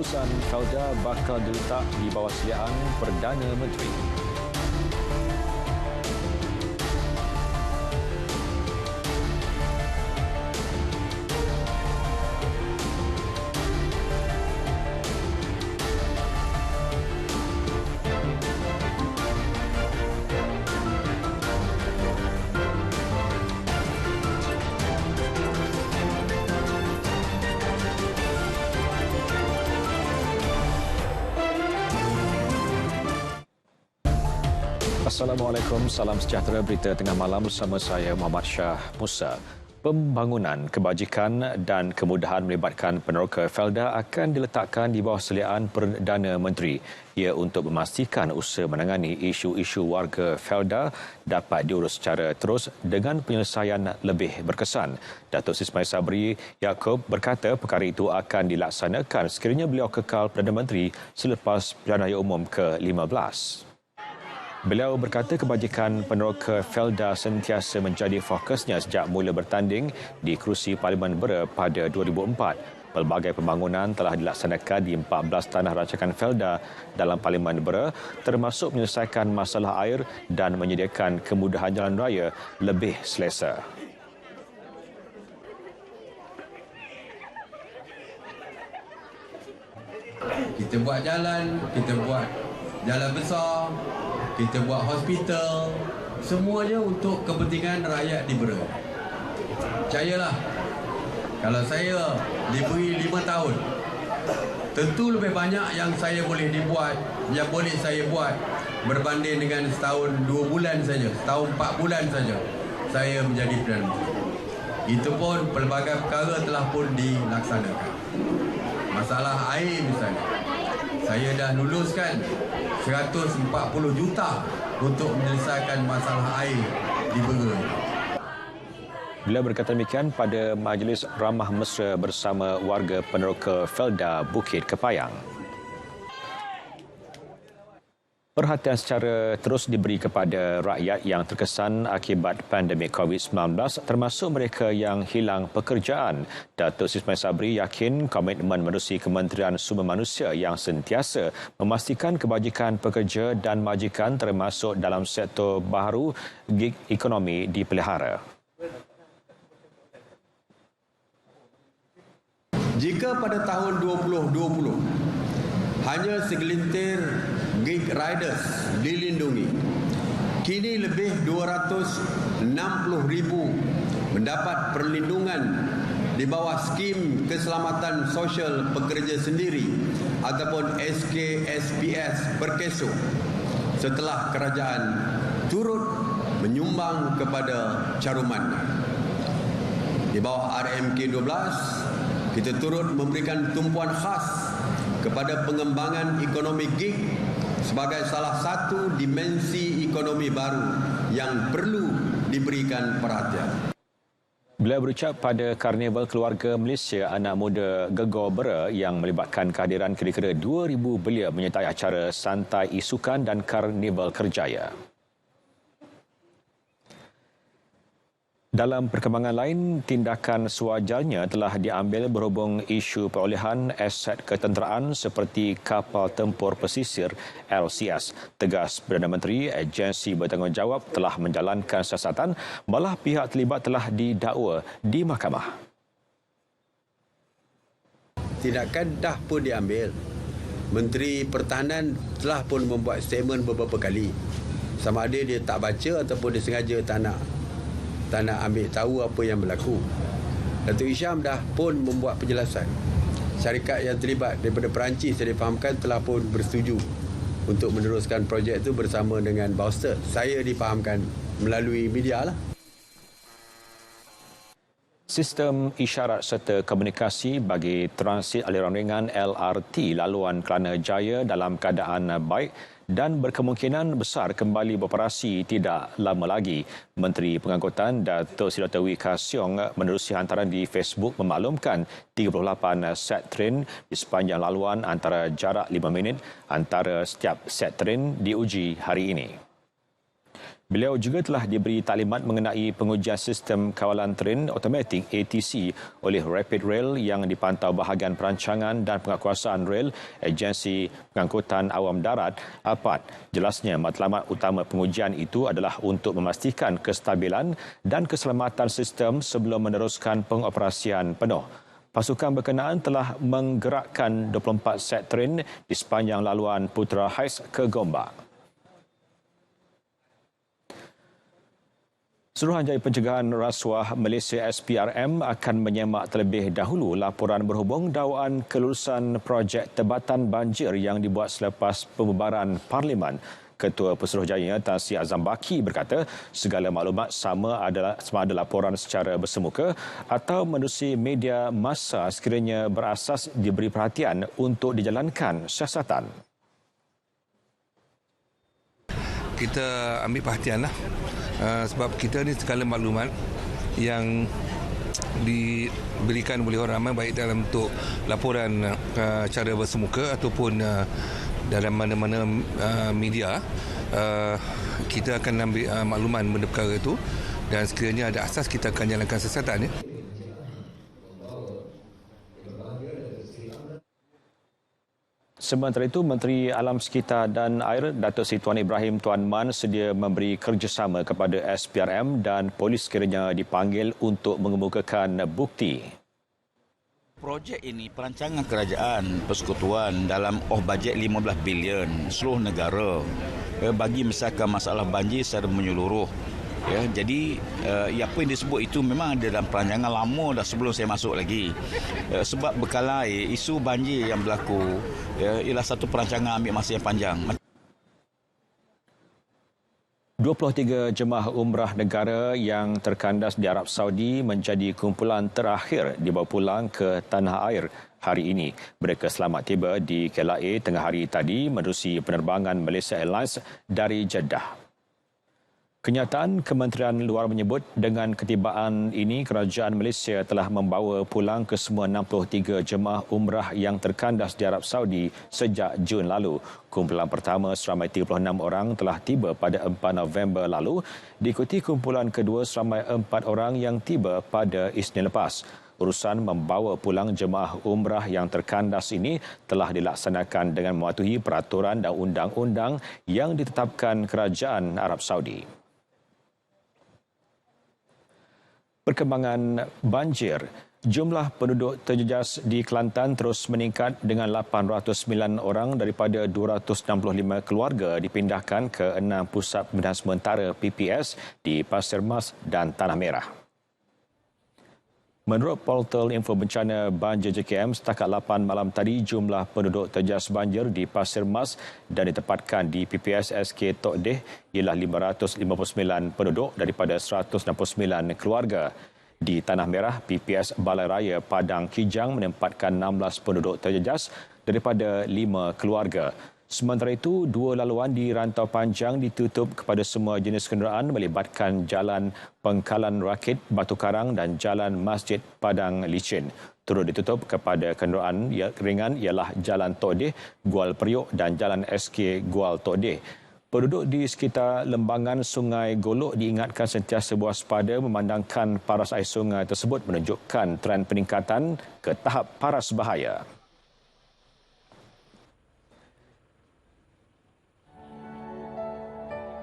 Pengurusan Felda bakal diletak di bawah seliaan Perdana Menteri. Assalamualaikum, salam sejahtera. Berita tengah malam bersama saya Muhammad Shah Musa. Pembangunan, kebajikan dan kemudahan melibatkan peneroka Felda akan diletakkan di bawah seliaan Perdana Menteri. Ia untuk memastikan usaha menangani isu-isu warga Felda dapat diurus secara terus dengan penyelesaian lebih berkesan. Datuk Seri Ismail Sabri Yaakob berkata perkara itu akan dilaksanakan sekiranya beliau kekal Perdana Menteri selepas pilihan raya umum ke-15. Beliau berkata kebajikan peneroka Felda sentiasa menjadi fokusnya sejak mula bertanding di kerusi Parlimen Bera pada 2004. Pelbagai pembangunan telah dilaksanakan di 14 tanah rancangan Felda dalam Parlimen Bera, termasuk menyelesaikan masalah air dan menyediakan kemudahan jalan raya lebih selesa. Kita buat jalan besar, kita buat hospital, semuanya untuk kepentingan rakyat di Bera. Percayalah, kalau saya diberi 5 tahun, tentu lebih banyak yang saya boleh buat berbanding dengan setahun 2 bulan saja, setahun 4 bulan saja saya menjadi Perdana Menteri. Itu pun pelbagai perkara telah pun dilaksanakan. Masalah air misalnya, saya dah luluskan 140 juta untuk menyelesaikan masalah air di Bera. Beliau berkata demikian pada majlis ramah mesra bersama warga peneroka Felda Bukit Kepayang. Perhatian secara terus diberi kepada rakyat yang terkesan akibat pandemik COVID-19 termasuk mereka yang hilang pekerjaan. Datuk Seri Ismail Sabri yakin komitmen menerusi Kementerian Sumber Manusia yang sentiasa memastikan kebajikan pekerja dan majikan termasuk dalam sektor baharu gig ekonomi dipelihara. Jika pada tahun 2020 hanya segelintir gig riders dilindungi, kini lebih 260,000 mendapat perlindungan di bawah skim keselamatan sosial pekerja sendiri ataupun SKSPS berkesuk setelah kerajaan turut menyumbang kepada caruman. Di bawah RMK 12, kita turut memberikan tumpuan khas kepada pengembangan ekonomi gig sebagai salah satu dimensi ekonomi baru yang perlu diberikan perhatian. Beliau berucap pada Karnival Keluarga Malaysia Anak Muda Gegor Bera yang melibatkan kehadiran kira-kira 2,000 belia menyertai acara santai isukan dan Karnival Kerjaya. Dalam perkembangan lain, tindakan sewajarnya telah diambil berhubung isu perolehan aset ketenteraan seperti kapal tempur pesisir LCS. Tegas Perdana Menteri, agensi bertanggungjawab telah menjalankan siasatan, malah pihak terlibat telah didakwa di mahkamah. Tindakan dah pun diambil. Menteri Pertahanan telah pun membuat statement beberapa kali. Sama ada dia tak baca ataupun dia sengaja tak nak ambil tahu apa yang berlaku. Datuk Hisham dah pun membuat penjelasan. Syarikat yang terlibat daripada Perancis saya difahamkan telah pun bersetuju untuk meneruskan projek itu bersama dengan Bauster. Saya difahamkan melalui media lah. Sistem isyarat serta komunikasi bagi transit aliran ringan LRT laluan Kelana Jaya dalam keadaan baik dan berkemungkinan besar kembali beroperasi tidak lama lagi. Menteri Pengangkutan Datuk Seri Dr. Wee Ka Siong menerusi hantaran di Facebook memaklumkan 38 set train di sepanjang laluan antara jarak 5 minit antara setiap set train diuji hari ini. Beliau juga telah diberi taklimat mengenai pengujian sistem kawalan tren automatik ATC oleh Rapid Rail yang dipantau bahagian perancangan dan penguatkuasaan rel Agensi Pengangkutan Awam Darat APAD. Jelasnya matlamat utama pengujian itu adalah untuk memastikan kestabilan dan keselamatan sistem sebelum meneruskan pengoperasian penuh. Pasukan berkenaan telah menggerakkan 24 set tren di sepanjang laluan Putra Heights ke Gombak. Suruhanjaya Pencegahan Rasuah Malaysia SPRM akan menyemak terlebih dahulu laporan berhubung dakwaan kelulusan projek tebatan banjir yang dibuat selepas pembubaran Parlimen. Ketua Pesuruhjaya Tan Sri Azam Baki berkata segala maklumat sama ada laporan secara bersemuka atau menerusi media massa sekiranya berasas diberi perhatian untuk dijalankan siasatan. Kita ambil perhatianlah sebab kita ni segala maklumat yang diberikan oleh orang ramai baik dalam bentuk laporan cara bersemuka ataupun dalam mana-mana media, kita akan ambil makluman benda perkara itu dan sekiranya ada asas kita akan jalankan siasatan ya. Sementara itu, Menteri Alam Sekitar dan Air Datuk Seri Tuan Ibrahim Tuan Man sedia memberi kerjasama kepada SPRM dan polis sekiranya dipanggil untuk mengemukakan bukti. Projek ini perancangan kerajaan persekutuan dalam bajet 15 bilion seluruh negara bagi menyelesaikan masalah banjir secara menyeluruh. Ya, jadi apa yang disebut itu memang ada dalam perancangan lama dah sebelum saya masuk lagi. Sebab berkala isu banjir yang berlaku ialah satu perancangan ambil masa yang panjang. 23 jemaah umrah negara yang terkandas di Arab Saudi menjadi kumpulan terakhir dibawa pulang ke tanah air hari ini. Mereka selamat tiba di KLIA tengah hari tadi menerusi penerbangan Malaysia Airlines dari Jeddah. Kenyataan Kementerian Luar menyebut dengan ketibaan ini kerajaan Malaysia telah membawa pulang kesemua 63 jemaah umrah yang terkandas di Arab Saudi sejak Jun lalu. Kumpulan pertama seramai 36 orang telah tiba pada 4 November lalu, diikuti kumpulan kedua seramai 4 orang yang tiba pada Isnin lepas. Urusan membawa pulang jemaah umrah yang terkandas ini telah dilaksanakan dengan mematuhi peraturan dan undang-undang yang ditetapkan kerajaan Arab Saudi. Perkembangan banjir. Jumlah penduduk terjejas di Kelantan terus meningkat dengan 809 orang daripada 265 keluarga dipindahkan ke 6 pusat pembinaan sementara PPS di Pasir Mas dan Tanah Merah. Menurut portal info bencana banjir JKM, setakat 8 malam tadi jumlah penduduk terjejas banjir di Pasir Mas dan ditempatkan di PPS SK Tok Deh ialah 559 penduduk daripada 169 keluarga. Di Tanah Merah, PPS Balai Raya Padang Kijang menempatkan 16 penduduk terjejas daripada 5 keluarga. Sementara itu, 2 laluan di Rantau Panjang ditutup kepada semua jenis kenderaan melibatkan Jalan Pengkalan Rakit Batu Karang dan Jalan Masjid Padang Licin. Turut ditutup kepada kenderaan ringan ialah Jalan Tok Deh, Gual Periuk dan Jalan SK Gual Tok Deh. Penduduk di sekitar lembangan Sungai Golok diingatkan sentiasa waspada memandangkan paras air sungai tersebut menunjukkan tren peningkatan ke tahap paras bahaya.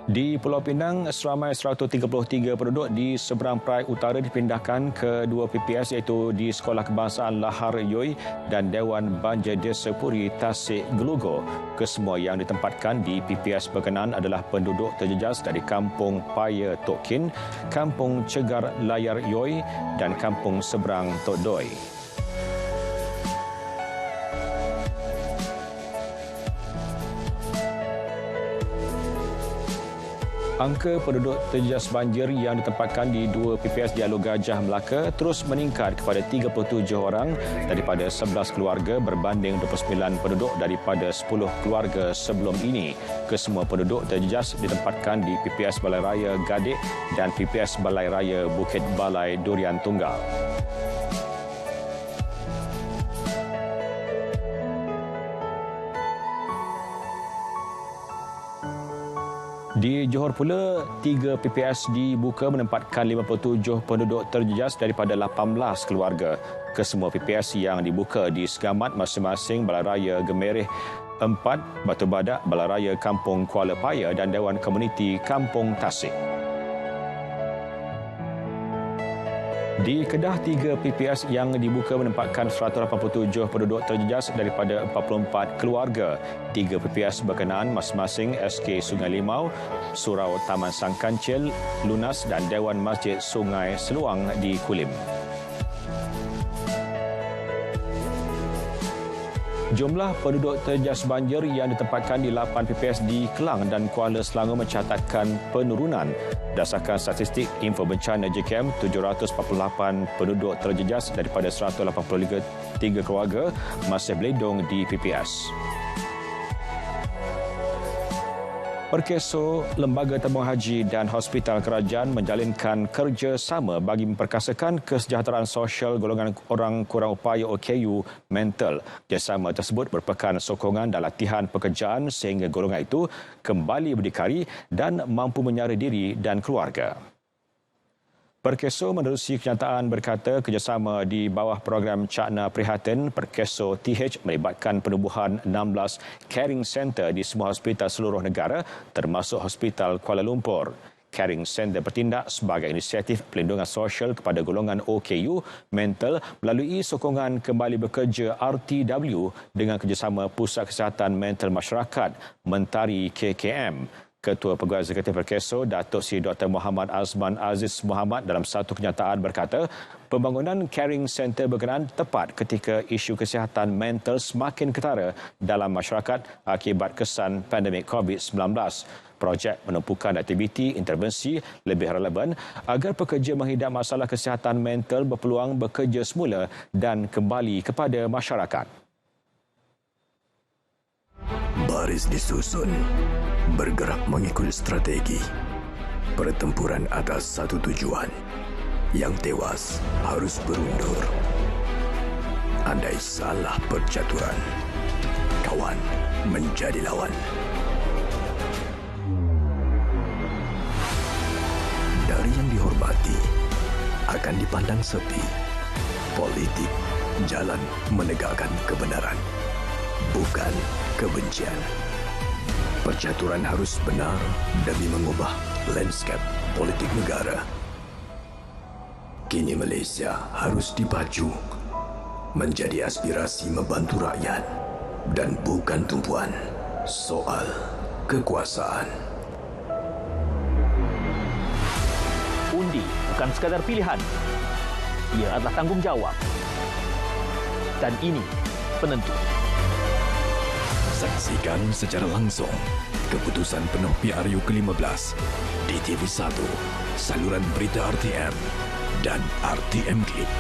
Di Pulau Pinang, seramai 133 penduduk di seberang Perai Utara dipindahkan ke 2 PPS iaitu di Sekolah Kebangsaan Lahar Yoi dan Dewan Banjar Desa Puri Tasik Gelugo. Kesemua yang ditempatkan di PPS berkenaan adalah penduduk terjejas dari Kampung Paya Tok Kin, Kampung Cegar Layar Yoi dan Kampung Seberang Tok Doi. Angka penduduk terjejas banjir yang ditempatkan di 2 PPS Dialog Gajah Melaka terus meningkat kepada 37 orang daripada 11 keluarga berbanding 29 penduduk daripada 10 keluarga sebelum ini. Kesemua penduduk terjejas ditempatkan di PPS Balai Raya Gadik dan PPS Balai Raya Bukit Balai Durian Tunggal. Di Johor pula, 3 PPS dibuka menempatkan 57 penduduk terjejas daripada 18 keluarga. Kesemua PPS yang dibuka di segamat masing-masing Balaraya Gemerih 4, Batu Badak, Balaraya Kampung Kuala Paya dan Dewan Komuniti Kampung Tasik. Di Kedah, 3 PPS yang dibuka menempatkan 187 penduduk terjejas daripada 44 keluarga. 3 PPS berkenaan masing-masing SK Sungai Limau, Surau Taman Sang Kancil, Lunas dan Dewan Masjid Sungai Seluang di Kulim. Jumlah penduduk terjejas banjir yang ditempatkan di 8 PPS di Kelang dan Kuala Selangor mencatatkan penurunan. Berdasarkan statistik Info Bencana JKM, 748 penduduk terjejas daripada 183 keluarga masih berlindung di PPS. Perkeso, Lembaga Tabung Haji dan Hospital Kerajaan menjalinkan kerjasama bagi memperkasakan kesejahteraan sosial golongan orang kurang upaya OKU mental. Kerjasama tersebut merupakan sokongan dan latihan pekerjaan sehingga golongan itu kembali berdikari dan mampu menyara diri dan keluarga. Perkeso menerusi kenyataan berkata kerjasama di bawah program Cakna Prihatin Perkeso TH melibatkan penubuhan 16 caring center di semua hospital seluruh negara termasuk Hospital Kuala Lumpur. Caring Center bertindak sebagai inisiatif pelindungan sosial kepada golongan OKU mental melalui sokongan kembali bekerja RTW dengan kerjasama Pusat Kesihatan Mental Masyarakat Mentari KKM. Ketua Pegawai Eksekutif Perkeso, Datuk Seri Dr. Muhammad Azman Aziz Muhammad dalam satu kenyataan berkata, pembangunan caring center berkenaan tepat ketika isu kesihatan mental semakin ketara dalam masyarakat akibat kesan pandemik COVID-19. Projek menumpukan aktiviti intervensi lebih relevan agar pekerja menghidap masalah kesihatan mental berpeluang bekerja semula dan kembali kepada masyarakat. Baris disusun, bergerak mengikut strategi. Pertempuran atas satu tujuan. Yang tewas harus berundur. Andai salah percaturan, kawan menjadi lawan. Dari yang dihormati akan dipandang sepi. Politik, jalan menegakkan kebenaran, bukan kebencian. Percaturan harus benar demi mengubah lanskap politik negara. Kini Malaysia harus dipacu menjadi aspirasi membantu rakyat dan bukan tumpuan soal kekuasaan. Undi bukan sekadar pilihan. Ia adalah tanggungjawab. Dan ini penentu. Saksikan secara langsung keputusan penuh PRU ke-15 di TV1, saluran berita RTM dan RTM Klik.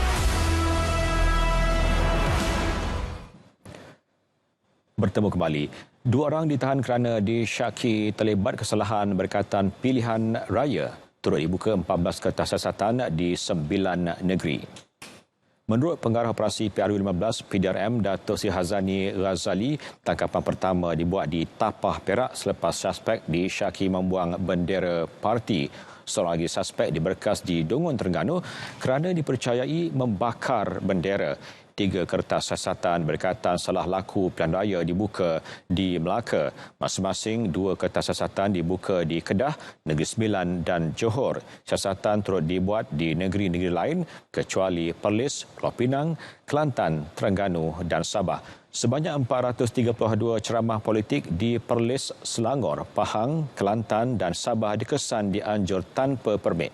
Bertemu kembali. 2 orang ditahan kerana disyaki terlibat kesalahan berkaitan pilihan raya. Turut dibuka 14 kertas siasatan di 9 negeri. Menurut Pengarah Operasi PRU15 PDRM Datuk Seri Hazani Ghazali, tangkapan pertama dibuat di Tapah Perak selepas suspek disyaki membuang bendera parti. Seorang lagi suspek diberkas di Dongon, Terengganu kerana dipercayai membakar bendera. 3 kertas siasatan berkaitan salah laku pilihan raya dibuka di Melaka. Masing-masing 2 kertas siasatan dibuka di Kedah, Negeri Sembilan dan Johor. Siasatan turut dibuat di negeri-negeri lain kecuali Perlis, Pulau Pinang, Kelantan, Terengganu dan Sabah. Sebanyak 432 ceramah politik di Perlis, Selangor, Pahang, Kelantan dan Sabah dikesan dianjur tanpa permit.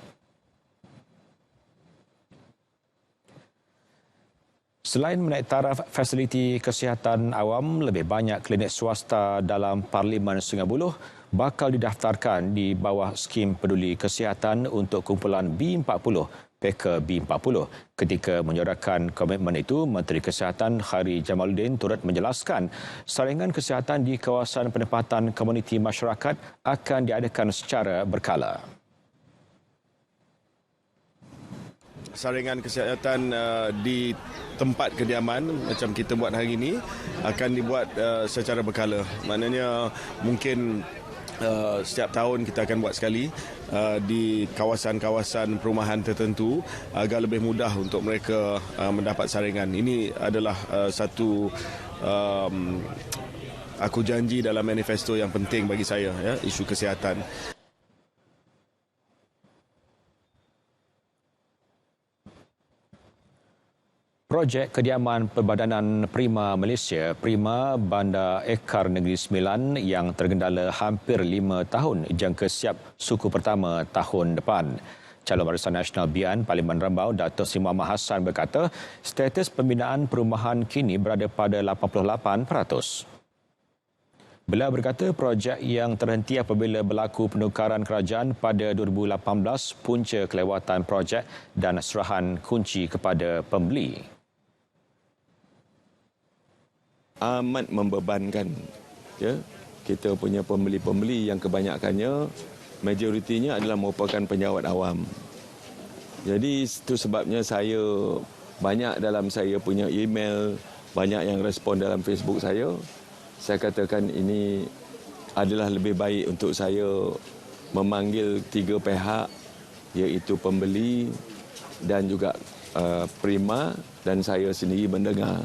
Selain menaik taraf fasiliti kesihatan awam, lebih banyak klinik swasta dalam Parlimen Sungai Buloh bakal didaftarkan di bawah skim peduli kesihatan untuk kumpulan B40, PK B40. Ketika menyuarakan komitmen itu, Menteri Kesihatan Khairy Jamaluddin turut menjelaskan saringan kesihatan di kawasan penempatan komuniti masyarakat akan diadakan secara berkala. Saringan kesihatan di tempat kediaman macam kita buat hari ini akan dibuat secara berkala. Maknanya mungkin setiap tahun kita akan buat sekali di kawasan-kawasan perumahan tertentu agar lebih mudah untuk mereka mendapat saringan. Ini adalah satu aku janji dalam manifesto yang penting bagi saya, ya, isu kesihatan. Projek kediaman Perbadanan Prima Malaysia, Prima Bandar Ekar Negeri Sembilan yang tergendala hampir 5 tahun jangka siap suku pertama tahun depan. Calon Barisan Nasional BN Parlimen Rembau, Datuk Seri Muhammad Hassan berkata, status pembinaan perumahan kini berada pada 88%. Beliau berkata projek yang terhenti apabila berlaku penukaran kerajaan pada 2018 punca kelewatan projek dan serahan kunci kepada pembeli. Amat membebankan, ya, kita punya pembeli-pembeli yang kebanyakannya majoritinya adalah merupakan penjawat awam. Jadi itu sebabnya saya banyak dalam saya punya email, banyak yang respon dalam Facebook saya katakan ini adalah lebih baik untuk saya memanggil 3 pihak, iaitu pembeli dan juga Prima, dan saya sendiri mendengar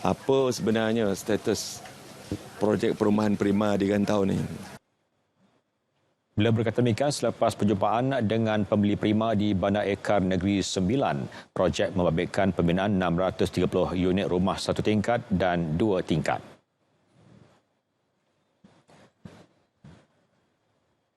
apa sebenarnya status projek perumahan Prima di Rantau ni. Beliau berkata demikian selepas perjumpaan dengan pembeli Prima di Bandar Ekar Negeri Sembilan. Projek membabitkan pembinaan 630 unit rumah 1 tingkat dan 2 tingkat.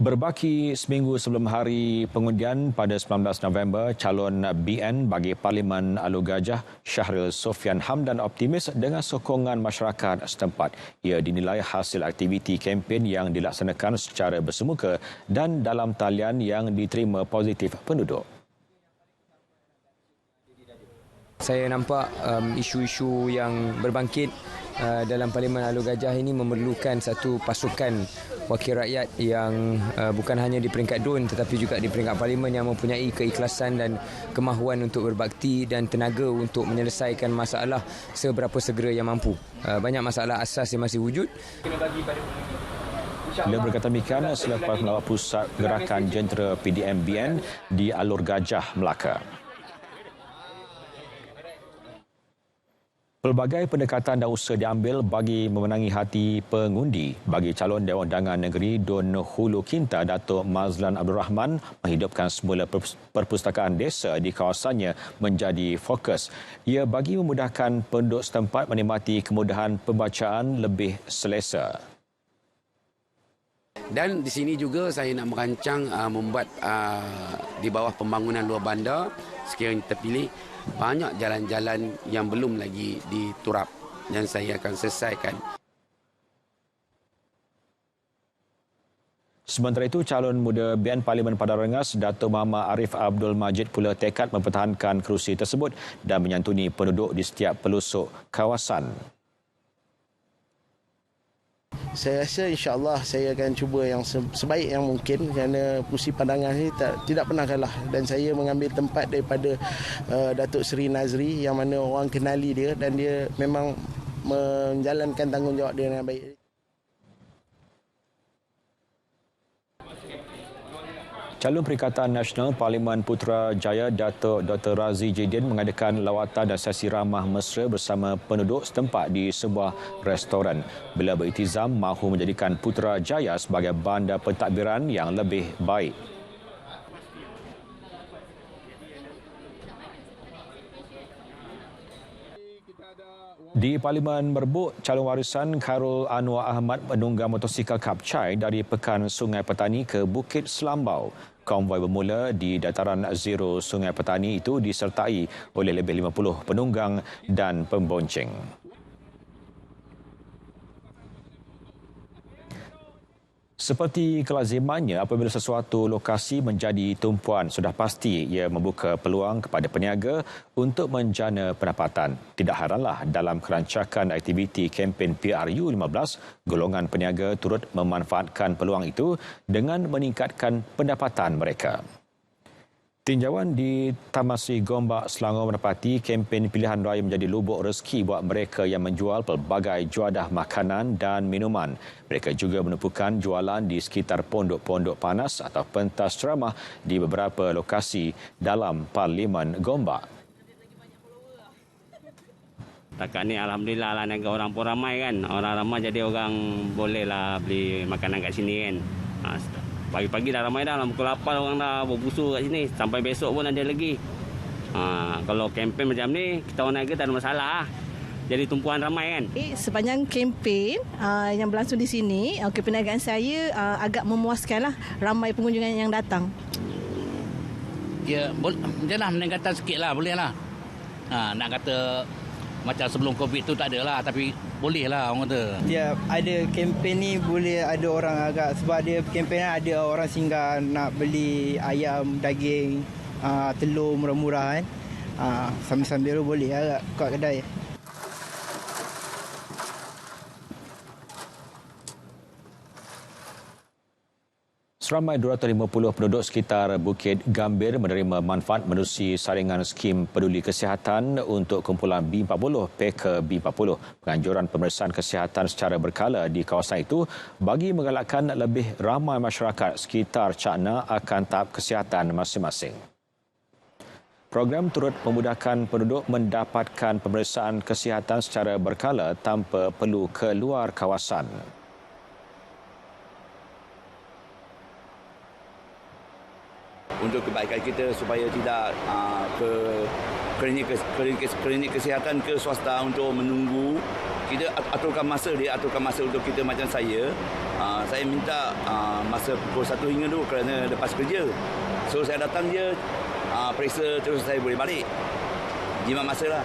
Berbaki seminggu sebelum hari pengundian pada 19 November, calon BN bagi Parlimen Alor Gajah Syahril Sofian Hamdan optimis dengan sokongan masyarakat setempat. Ia dinilai hasil aktiviti kempen yang dilaksanakan secara bersemuka dan dalam talian yang diterima positif penduduk. Saya nampak isu-isu yang berbangkit dalam Parlimen Alor Gajah ini memerlukan satu pasukan wakil rakyat yang bukan hanya di peringkat DUN tetapi juga di peringkat Parlimen yang mempunyai keikhlasan dan kemahuan untuk berbakti dan tenaga untuk menyelesaikan masalah seberapa segera yang mampu. Banyak masalah asas yang masih wujud. Beliau berkata demikian selepas melawat pusat gerakan jentera PDM-BN di Alor Gajah, Melaka. Pelbagai pendekatan dan usaha diambil bagi memenangi hati pengundi. Bagi calon Dewan Undangan Negeri DUN Hulu Kinta, Datuk Mazlan Abdul Rahman menghidupkan semula perpustakaan desa di kawasannya menjadi fokus. Ia bagi memudahkan penduduk setempat menikmati kemudahan pembacaan lebih selesa. Dan di sini juga saya nak merancang membuat di bawah pembangunan luar bandar, sekiranya terpilih, banyak jalan-jalan yang belum lagi diturap dan saya akan selesaikan. Sementara itu, calon muda BN Parlimen Padang Rengas, Datuk Muhammad Arif Abdul Majid pula tekad mempertahankan kerusi tersebut dan menyantuni penduduk di setiap pelosok kawasan. Saya rasa insya-Allah saya akan cuba yang sebaik yang mungkin kerana Pusi Padangan ini tidak pernah kalah dan saya mengambil tempat daripada Datuk Seri Nazri yang mana orang kenali dia dan dia memang menjalankan tanggungjawab dia dengan baik. Calon Perikatan Nasional Parlimen Putrajaya Datuk Dr. Razi Jidin mengadakan lawatan dan sesi ramah mesra bersama penduduk setempat di sebuah restoran. Beliau beriltizam mahu menjadikan Putrajaya sebagai bandar pentadbiran yang lebih baik. Di Parlimen Merbuk, calon warisan Khairul Anwar Ahmad menunggang motosikal kapcai dari Pekan Sungai Petani ke Bukit Selambau. Konvoi bermula di dataran zero Sungai Petani itu disertai oleh lebih 50 penunggang dan pembonceng. Seperti kelazimannya, apabila sesuatu lokasi menjadi tumpuan, sudah pasti ia membuka peluang kepada peniaga untuk menjana pendapatan. Tidak heranlah dalam kerancakan aktiviti kempen PRU 15, golongan peniaga turut memanfaatkan peluang itu dengan meningkatkan pendapatan mereka. Tinjauan di Tamasri Gombak, Selangor mendapati kempen pilihan raya menjadi lubuk rezeki buat mereka yang menjual pelbagai juadah makanan dan minuman. Mereka juga menumpukan jualan di sekitar pondok-pondok panas atau pentas ceramah di beberapa lokasi dalam Parlimen Gombak. Takat ni alhamdulillah lah negara orang pun ramai kan. Orang ramai jadi orang bolehlah beli makanan kat sini kan. Pagi-pagi dah ramai dah, pukul 8 orang dah berbusur kat sini. Sampai besok pun ada lagi. Kalau kempen macam ni, kita orang niaga tak ada masalah. Jadi tumpuan ramai kan. Sepanjang kempen yang berlangsung di sini, perniagaan saya agak memuaskan lah. Ramai pengunjung yang datang. Ya, macam lah meningkatkan sikit lah, boleh lah. Nak kata macam sebelum COVID tu tak ada lah, tapi boleh lah orang kata. Tiap ada kempen ni boleh ada orang agak, sebab dia kempen ada orang singgah nak beli ayam, daging, telur murah-murah kan. Sambil-sambil boleh agak kat kedai. Seramai 250 penduduk sekitar Bukit Gambir menerima manfaat menerusi saringan skim peduli kesihatan untuk kumpulan B40 PK B40. Penganjuran pemeriksaan kesihatan secara berkala di kawasan itu bagi menggalakkan lebih ramai masyarakat sekitar cakna akan tahap kesihatan masing-masing. Program turut memudahkan penduduk mendapatkan pemeriksaan kesihatan secara berkala tanpa perlu keluar kawasan. Untuk kebaikan kita supaya tidak ke klinik kesihatan ke swasta untuk menunggu. Kita aturkan masa, dia aturkan masa untuk kita. Macam saya minta masa pukul 1 hingga 2 kerana lepas kerja. So saya datang je, periksa terus saya boleh balik. Jimat masa lah.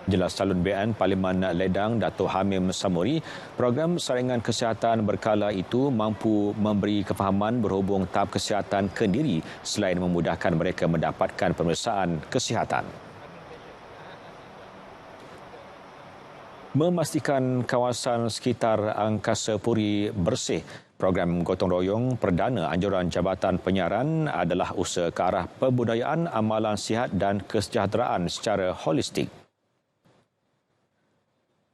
Jelas calon BN Parlimen Ledang Dato' Hamim Samuri, program saringan kesihatan berkala itu mampu memberi kefahaman berhubung tahap kesihatan kendiri selain memudahkan mereka mendapatkan pemeriksaan kesihatan. Memastikan kawasan sekitar Angkasa Puri bersih. Program gotong royong perdana anjuran Jabatan Penyiaran adalah usaha ke arah pembudayaan amalan sihat dan kesejahteraan secara holistik.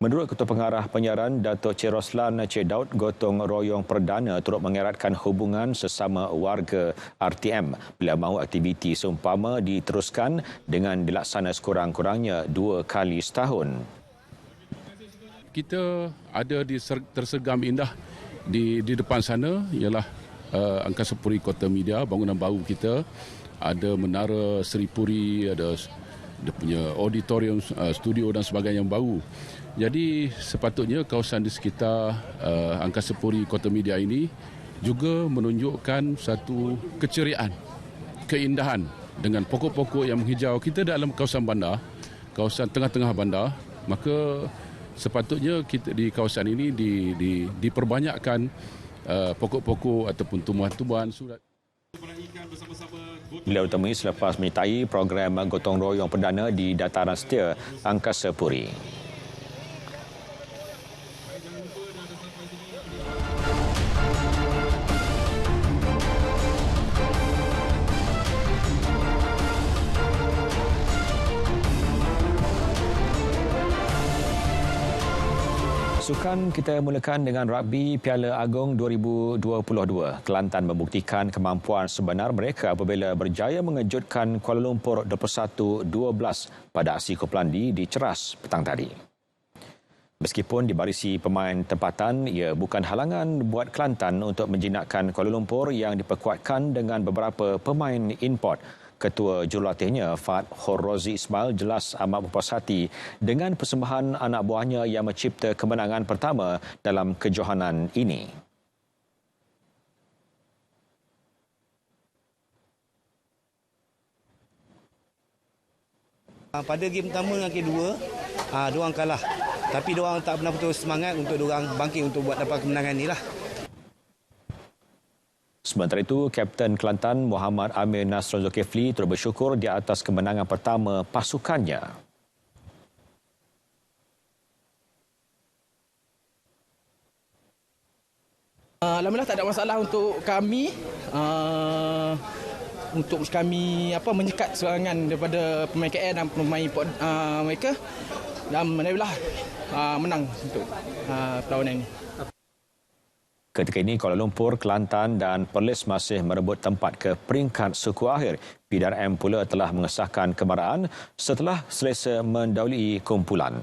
Menurut Ketua Pengarah Penyiaran Datuk Cik Roslan Cik Daud, gotong royong perdana turut mengeratkan hubungan sesama warga RTM bila mahu aktiviti seumpama diteruskan dengan dilaksana sekurang-kurangnya 2 kali setahun. Kita ada di tersegam indah di depan sana ialah Angkasa Puri Kota Media, bangunan baru kita. Ada Menara Seri Puri, ada dia punya auditorium, studio dan sebagainya yang baru. Jadi sepatutnya kawasan di sekitar Angkasa Puri Kota Media ini juga menunjukkan satu keceriaan, keindahan dengan pokok-pokok yang menghijau. Kita dalam kawasan bandar, kawasan tengah-tengah bandar, maka sepatutnya kita di kawasan ini diperbanyakkan pokok-pokok ataupun tumbuhan-tumbuhan. Beliau ditemui selepas menyertai program gotong royong perdana di Dataran Setia Angkasa Puri. Sukan kita mulakan dengan rugby Piala Agong 2022. Kelantan membuktikan kemampuan sebenar mereka apabila berjaya mengejutkan Kuala Lumpur 21-12 pada aksi kumpulan D di Ceras petang tadi. Meskipun dibarisi pemain tempatan, ia bukan halangan buat Kelantan untuk menjinakkan Kuala Lumpur yang diperkuatkan dengan beberapa pemain import. Ketua Jurulatihnya Fahad Horrozi Ismail jelas amat berpuas hati dengan persembahan anak buahnya yang mencipta kemenangan pertama dalam kejohanan ini. Pada game pertama dan kedua, diorang kalah. Tapi diorang tak pernah putus semangat untuk diorang bangkit untuk buat dapat kemenangan inilah. Sementara itu, Kapten Kelantan Muhammad Amir Nasrul Zulkifli turut bersyukur di atas kemenangan pertama pasukannya. Alhamdulillah tak ada masalah untuk kami. untuk kami menyekat serangan daripada pemain KL dan pemain mereka, dan alhamdulillah menang untuk perlawanan ini. Ketika ini Kuala Lumpur, Kelantan dan Perlis masih merebut tempat ke peringkat suku akhir. PDRM pula telah mengesahkan kemarahan setelah selesa mendahului kumpulan.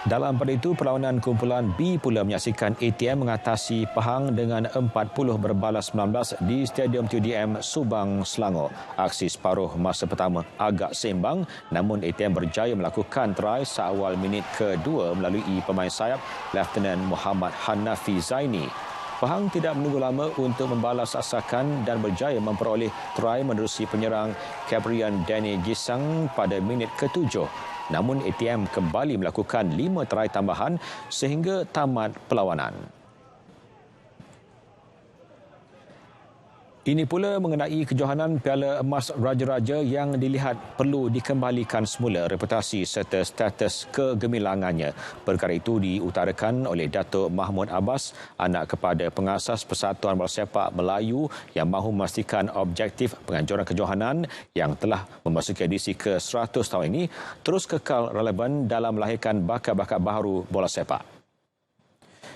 Dalam pada itu, perlawanan kumpulan B pula menyaksikan ATM mengatasi Pahang dengan 40 berbalas 19 di Stadium TUDM Subang, Selangor. Aksi separuh masa pertama agak seimbang, namun ATM berjaya melakukan try seawal minit kedua melalui pemain sayap Lieutenant Muhammad Hanafi Zaini. Pahang tidak menunggu lama untuk membalas asakan dan berjaya memperoleh try menerusi penyerang Caprian Danny Gisang pada minit ke-7. Namun ATM kembali melakukan 5 try tambahan sehingga tamat perlawanan. Ini pula mengenai kejohanan Piala Emas Raja-Raja yang dilihat perlu dikembalikan semula reputasi serta status kegemilangannya. Perkara itu diutarakan oleh Datuk Mahmud Abbas, anak kepada pengasas Persatuan Bola Sepak Melayu yang mahu memastikan objektif penganjuran kejohanan yang telah memasuki edisi ke-100 tahun ini terus kekal relevan dalam melahirkan bakat-bakat baharu bola sepak.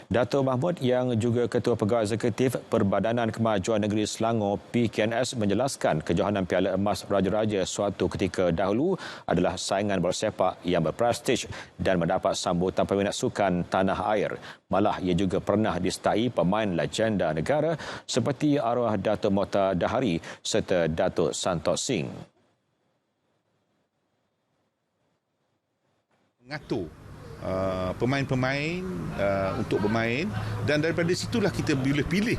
Datuk Mahmud yang juga Ketua Pegawai Eksekutif Perbadanan Kemajuan Negeri Selangor PKNS menjelaskan kejohanan Piala Emas Raja-Raja suatu ketika dahulu adalah saingan bola sepak yang berprestij dan mendapat sambutan peminat sukan tanah air. Malah ia juga pernah disertai pemain legenda negara seperti arwah Datuk Mohtar Dahari serta Datuk Santok Singh. Mengatur pemain-pemain untuk bermain, dan daripada situlah kita boleh pilih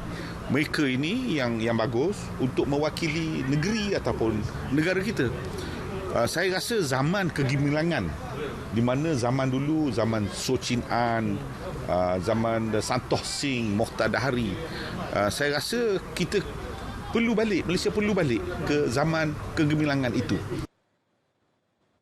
mereka ini yang bagus untuk mewakili negeri ataupun negara kita. Saya rasa zaman kegemilangan di mana zaman dulu, zaman So Chin An, zaman Santok Singh, Mohtar Dahari, saya rasa kita perlu balik, Malaysia perlu balik ke zaman kegemilangan itu.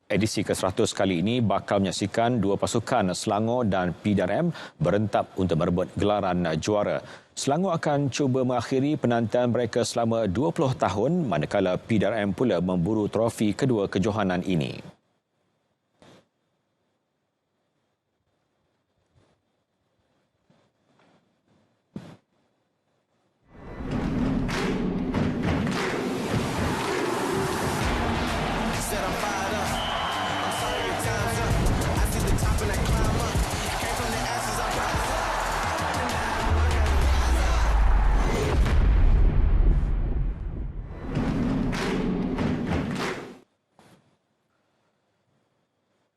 Edisi ke-100 kali ini bakal menyaksikan dua pasukan Selangor dan PDRM berentap untuk merebut gelaran juara. Selangor akan cuba mengakhiri penantian mereka selama 20 tahun manakala PDRM pula memburu trofi kedua kejohanan ini.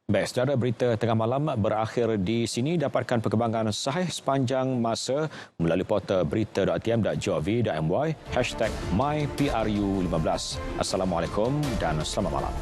Baik, saudara, berita tengah malam berakhir di sini. Dapatkan perkembangan sahih sepanjang masa melalui portal berita.rtm.gov.my #mypru15. Assalamualaikum dan selamat malam.